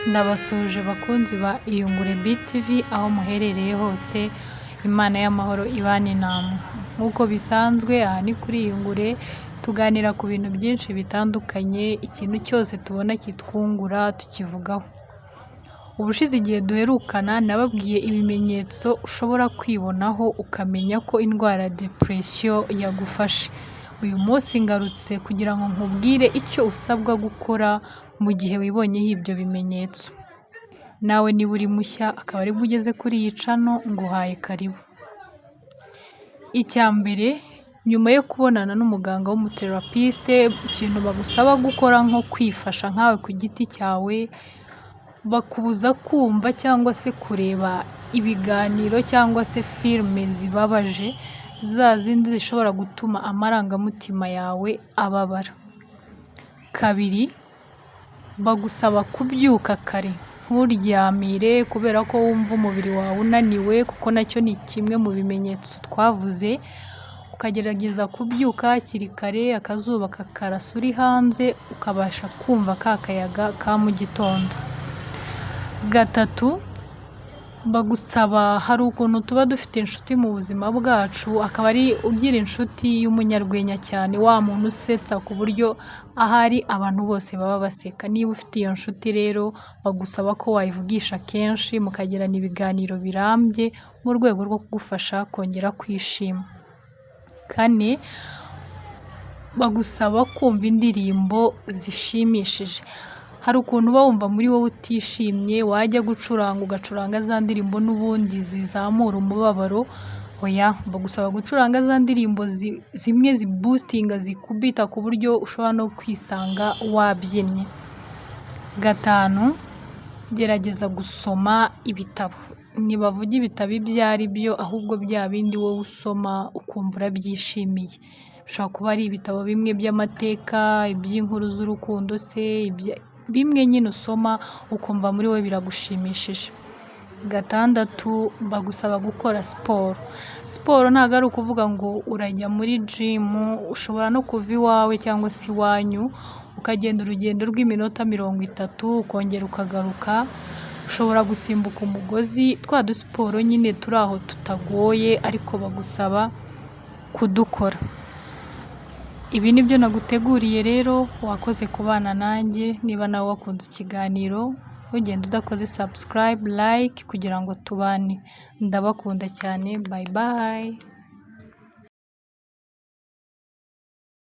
Ndabasuje bakunzi ba Iyungure BTV aho muherereye hose, Imana y'amahoro ibane namwe. Nk'uko bisanzwe aha ni kuri Iyungure tuganira ku bintu byinshi bitandukanye, ikintu cyose tubona kitwungura tukivugaho. Ubushize igihe duherukana nababwiye ibimenyetso ushobora kwibonaho ukamenya ko indwara ya depression yagufashe. Uyu munsi ngarutse kugira ngo nkubwire icyo usabwa gukora mu gihe wibonyeho ibyo bimenyetso. Nawe niba uri mushya akaba aribwo ugeze kuri iyi channel nguhaye karibu. Icya mbere, nyuma yo kubonana n'umuganga w'umuterapiste, ikintu bagusaba gukora nko kwifasha nkawe ku giti cyawe, bakubuza kumva cyangwa se kureba ibiganiro cyangwa se filime zibabaje, za zindi zishobora gutuma amarangamutima yawe ababara. Kabiri, bagusaba kubyuka kare nturyamire kubera ko wumva umubiri wawe unaniwe, kuko nacyo ni kimwe mu bimenyetso twavuze, ukagerageza kubyuka hakiri kare, akazuba kakarasa uri hanze ukabasha kumva ka kayaga ka mu gitondo. Gatatu, bagusaba, hari ukuntu tuba dufite inshuti mu buzima bwacu, akaba ari ugira inshuti y'umunyarwenya cyane, wa muntu usetsa ku buryo ahari abantu bose baba baseka. Niba ufite iyo nshuti rero bagusaba ko wayivugisha kenshi mukagirana ibiganiro birambye mu rwego rwo kugufasha kongera kwishima. Kane, bagusaba kumva indirimbo zishimishije. Hari ukuntu uba wumva muri wowe utishimye, wajya gucuranga ugacuranga za ndirimbo n'ubundi zizamura umubabaro. Oya, bagusaba gucuranga za ndirimbo zimwe ziboostinga, zikubita ku buryo ushobora no kwisanga wabyinnye. Gatanu, gerageza gusoma ibitabo. Ntibavuga ibitabo ibyo ari byo, ahubwo bya bindi wowe usoma ukumva urabyishimiye. Bishobora kuba ari ibitabo bimwe by'amateka, iby'inkuru z'urukundo se, bimwe nyine usoma ukumva muri we biragushimishije. Gatandatu, bagusaba gukora siporo. Siporo ntabwo ari ukuvuga ngo urajya muri gym, ushobora no kuva iwawe cyangwa se iwanyu ukagenda urugendo rw'iminota 30 ukongera ukagaruka. Ushobora gusimbuka umugozi, twa dusiporo nyine turi aho tutagoye ariko bagusaba kudukora. Ibi nibyo naguteguriye rero, wakoze kubana nanjye. Niba nawe wakunze ikiganiro ugenda udakoze subscribe, like kugira ngo tubane. Ndabakunda cyane, bye bye.